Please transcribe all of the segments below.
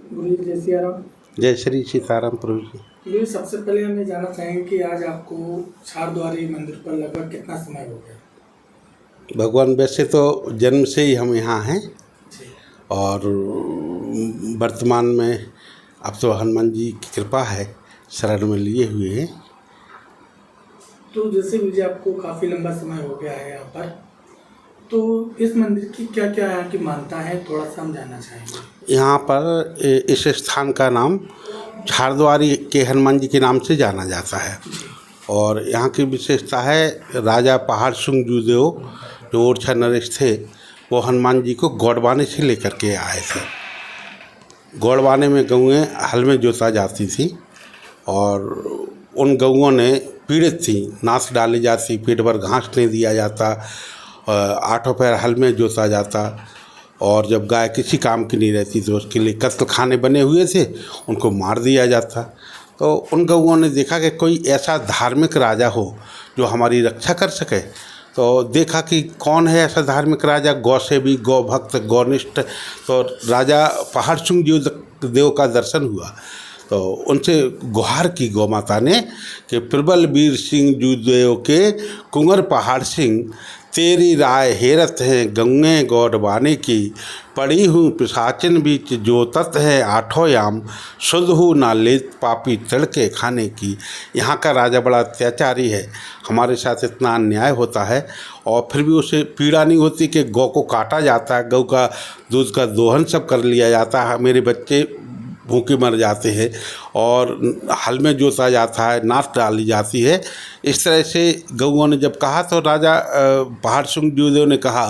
गुरु जी जय सिया राम। जय श्री सीताराम प्रभु जी। गुरु जी सबसे पहले हमें जानना चाहेंगे कि आज आपको चारद्वारी मंदिर पर लगभग कितना समय हो गया? भगवान वैसे तो जन्म से ही हम यहाँ हैं जी। और वर्तमान में अब तो हनुमान जी की कृपा है, शरण में लिए हुए हैं। तो जैसे गुरु जी आपको काफ़ी लंबा समय हो गया है यहाँ पर, तो इस मंदिर की क्या क्या यहाँ की मान्यता है, थोड़ा सा हम जानना चाहेंगे। यहाँ पर इस स्थान का नाम चारद्वारी के हनुमान जी के नाम से जाना जाता है। और यहाँ की विशेषता है, राजा पहाड़ सिंह जूदेव जो ओरछा नरेश थे, वो हनुमान जी को गौड़वाने से लेकर के आए थे। गौड़वाने में गऊँ हल में जोता जाती थी और उन गऊओं ने पीड़ित थी, नाश डाली जाती, पेट भर घास नहीं दिया जाता, आठों पैर हल में जोता जाता और जब गाय किसी काम की नहीं रहती तो उसके लिए कत्ल खाने बने हुए थे, उनको मार दिया जाता। तो उन गऊओं ने देखा कि कोई ऐसा धार्मिक राजा हो जो हमारी रक्षा कर सके। तो देखा कि कौन है ऐसा धार्मिक राजा, गौ सेवी, गौ भक्त, गौनिष्ठ। तो राजा पहाड़ सिंह देव का दर्शन हुआ तो उनसे गुहार की गौ माता ने कि प्रबल वीर सिंह जूदेव के कुंवर पहाड़ सिंह, तेरी राय हेरत है गंगे गौड़वाने की, पड़ी हूँ पिशाचिन बीच जो तत् है आठों याम, शुद्ध हूँ ना लेत पापी तड़के खाने की। यहाँ का राजा बड़ा अत्याचारी है, हमारे साथ इतना अन्याय होता है और फिर भी उसे पीड़ा नहीं होती कि गौ को काटा जाता है, गौ का दूध का दोहन सब कर लिया जाता है, मेरे बच्चे भूखे मर जाते हैं और हल में जोता जाता है, नाश डाली जाती है। इस तरह से गऊओं ने जब कहा तो राजा पहाड़ सिंह जूदेव ने कहा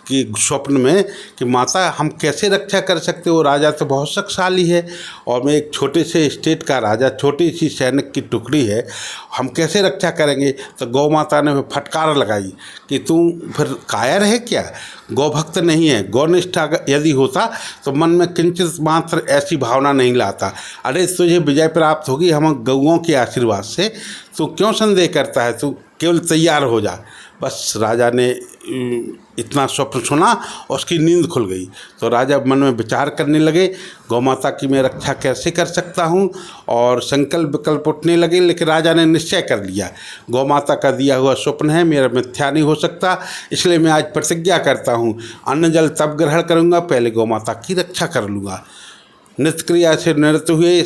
कि स्वप्न में कि माता हम कैसे रक्षा कर सकते हो, राजा तो बहुत शक्तिशाली है और मैं एक छोटे से स्टेट का राजा, छोटी सी सैनिक की टुकड़ी है, हम कैसे रक्षा करेंगे। तो गौ माता ने फटकार लगाई कि तू फिर कायर है क्या, गौ भक्त नहीं है, गौनिष्ठा यदि होता तो मन में किंचित मात्र ऐसी भावना नहीं लाता। अरे तुझे विजय प्राप्त होगी हम गऊओं के आशीर्वाद से, तू क्यों संदेह करता है, तू केवल तैयार हो जा। बस राजा ने इतना स्वप्न सुना, उसकी नींद खुल गई। तो राजा मन में विचार करने लगे, गौ माता की मैं रक्षा कैसे कर सकता हूँ, और संकल्प विकल्प उठने लगे। लेकिन राजा ने निश्चय कर लिया, गौ माता का दिया हुआ स्वप्न है, मेरा मिथ्या नहीं हो सकता, इसलिए मैं आज प्रतिज्ञा करता हूँ अन्न जल तब ग्रहण करूँगा, पहले गौ माता की रक्षा कर लूँगा। नित्य क्रिया से निरत हुए,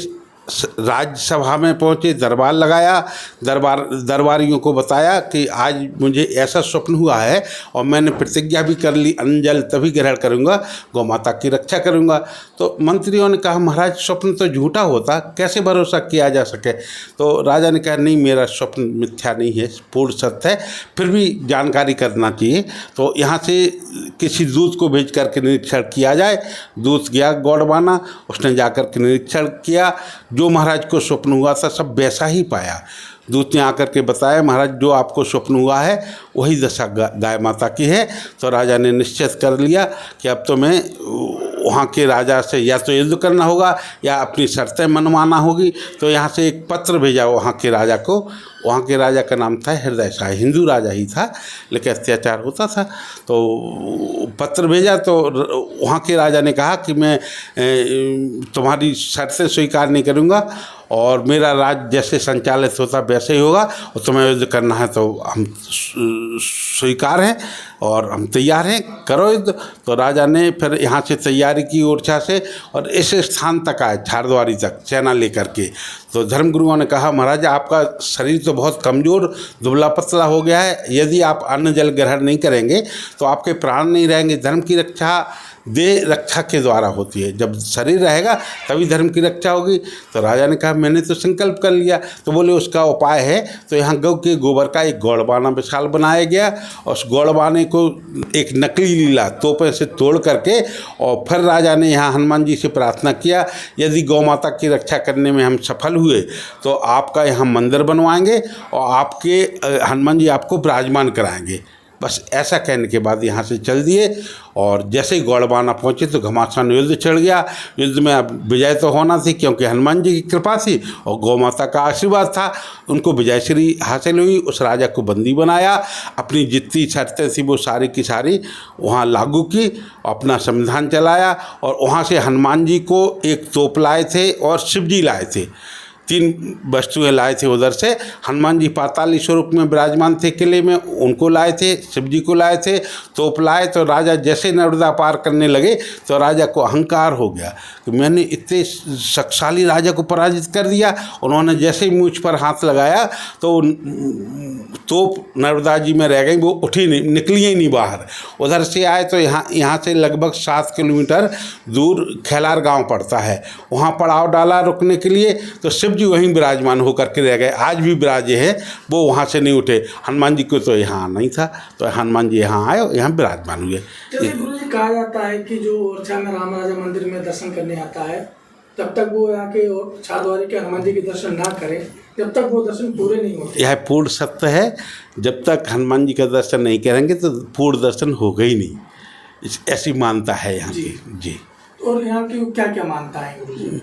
राज्यसभा में पहुँचे, दरबार लगाया, दरबारियों को बताया कि आज मुझे ऐसा स्वप्न हुआ है और मैंने प्रतिज्ञा भी कर ली, अन्न जल तभी ग्रहण करूँगा, गौ माता की रक्षा करूँगा। तो मंत्रियों ने कहा महाराज स्वप्न तो झूठा होता, कैसे भरोसा किया जा सके। तो राजा ने कहा नहीं, मेरा स्वप्न मिथ्या नहीं है, पूर्ण सत्य है, फिर भी जानकारी करना चाहिए। तो यहाँ से किसी दूत को भेज करके निरीक्षण किया जाए। दूत गया गौड़वाना, उसने जाकर के निरीक्षण किया, जो महाराज को स्वप्न हुआ था सब वैसा ही पाया। दूत ने आकर के बताया महाराज जो आपको स्वप्न हुआ है वही दशा गाय माता की है। तो राजा ने निश्चित कर लिया कि अब तो मैं वहाँ के राजा से या तो युद्ध करना होगा या अपनी शर्तें मनवाना होगी। तो यहाँ से एक पत्र भेजा वहाँ के राजा को। वहाँ के राजा का नाम था हृदय शाह, हिंदू राजा ही था लेकिन अत्याचार होता था। तो पत्र भेजा तो वहाँ के राजा ने कहा कि मैं तुम्हारी शर्तें स्वीकार नहीं करूँगा और मेरा राज्य जैसे संचालित होता वैसे ही होगा, और तुम्हें युद्ध करना है तो हम स्वीकार हैं और हम तैयार हैं, करो युद्ध। तो राजा ने फिर यहाँ से तैयारी की ओरछा से और इस स्थान तक आए, चारद्वारी तक सेना लेकर के। तो धर्मगुरुओं ने कहा महाराज आपका शरीर तो बहुत कमज़ोर दुबला पतला हो गया है, यदि आप अन्न जल ग्रहण नहीं करेंगे तो आपके प्राण नहीं रहेंगे। धर्म की रक्षा देह रक्षा के द्वारा होती है, जब शरीर रहेगा तभी धर्म की रक्षा होगी। तो राजा ने कहा मैंने तो संकल्प कर लिया। तो बोले उसका उपाय है, तो यहाँ गौ के गोबर का एक गौड़वाना विशाल बनाया गया और उस गौड़वाने को एक नकली लीला तोपे से तोड़ करके, और फिर राजा ने यहाँ हनुमान जी से प्रार्थना किया यदि गौ माता की रक्षा करने में हम सफल हुए तो आपका यहाँ मंदिर बनवाएंगे और आपके हनुमान जी आपको विराजमान कराएंगे। बस ऐसा कहने के बाद यहाँ से चल दिए और जैसे ही गौड़बाना पहुँचे तो घमासान युद्ध चढ़ गया। युद्ध में अब विजय तो होना थी क्योंकि हनुमान जी की कृपा थी और गौ माता का आशीर्वाद था। उनको विजयश्री हासिल हुई। उस राजा को बंदी बनाया, अपनी जितनी शर्तें थी वो सारी की सारी वहाँ लागू की, अपना संविधान चलाया और वहाँ से हनुमान जी को एक तोप लाए थे और शिव जी लाए थे। 3 वस्तुएं लाए थे उधर से। हनुमान जी पाताली स्वरूप में विराजमान थे किले में, उनको लाए थे, शिव जी को लाए थे, तोप लाए। तो राजा जैसे नर्मदा पार करने लगे तो राजा को अहंकार हो गया कि मैंने इतने शक्तिशाली राजा को पराजित कर दिया। उन्होंने जैसे ही मूंछ पर हाथ लगाया तो तोप नर्मदा जी में रह गई, वो उठी नहीं, निकली ही नहीं बाहर। उधर से आए तो यहाँ से लगभग 7 किलोमीटर दूर खैलार गांव पड़ता है, वहाँ पड़ाव डाला रुकने के लिए। तो शिव जी वहीं विराजमान होकर के रह गए, आज भी विराजे हैं, वो वहाँ से नहीं उठे। हनुमान जी को तो यहाँ आना ही था, तो हनुमान जी यहाँ आए और यहाँ विराजमान हुए। जैसे गुरु जी कहा जाता है कि जो ओरछा में राम राजा मंदिर में दर्शन करने आता है, तब तक वो यहाँ के छारद्वारी के हनुमान जी के दर्शन ना करे, जब तक वो दर्शन पूरे नहीं होते। यह पूर्ण सत्य है, जब तक हनुमान जी का दर्शन नहीं करेंगे तो पूर्ण दर्शन होगा ही नहीं, ऐसी मानता है यहाँ की। जी। और यहाँ की क्या क्या मानता है गुरु जी?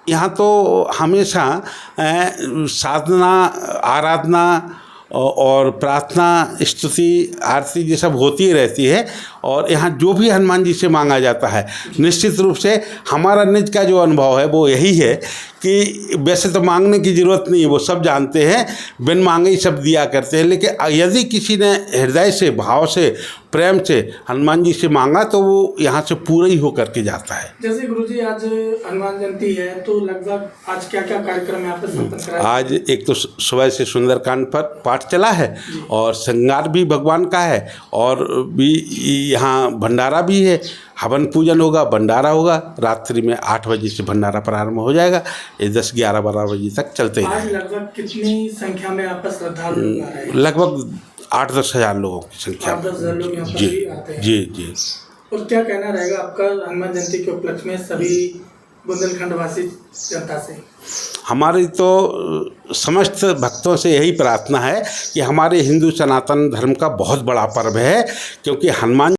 यहाँ तो हमेशा साधना, आराधना और प्रार्थना, स्तुति, आरती ये सब होती रहती है। और यहाँ जो भी हनुमान जी से मांगा जाता है, निश्चित रूप से हमारा निज का जो अनुभव है वो यही है कि वैसे तो मांगने की ज़रूरत नहीं है, वो सब जानते हैं, बिन मांगे ही सब दिया करते हैं। लेकिन यदि किसी ने हृदय से, भाव से, प्रेम से हनुमान जी से मांगा तो वो यहाँ से पूरा ही होकर के जाता है। जैसे गुरुजी आज हनुमान जयंती है तो लगभग आज क्या क्या कार्यक्रम यहाँ पर संपन्न कराया? आज एक तो सुबह से सुंदरकांड पर पाठ चला है और श्रृंगार भी भगवान का है और भी यहाँ भंडारा भी है, हवन पूजन होगा, भंडारा होगा। रात्रि में 8 बजे से भंडारा प्रारंभ हो जाएगा, ये 10, 11, 12 बजे तक चलते ही आज रहेगा। लगभग कितनी संख्या में यहाँ पर श्रद्धालु लोग आ रहे हैं? लगभग 8-10 हज़ार लोगों की संख्या। 8-10 हज़ार लोग यहाँ पर जी भी आते हैं। जी जी। और क्या कहना रहेगा आपका हनुमान जयंती के उपलक्ष्य में सभी बुंदेलखंड वासी जनता से? हमारी तो समस्त भक्तों से यही प्रार्थना है कि हमारे हिंदू सनातन धर्म का बहुत बड़ा पर्व है, क्योंकि हनुमान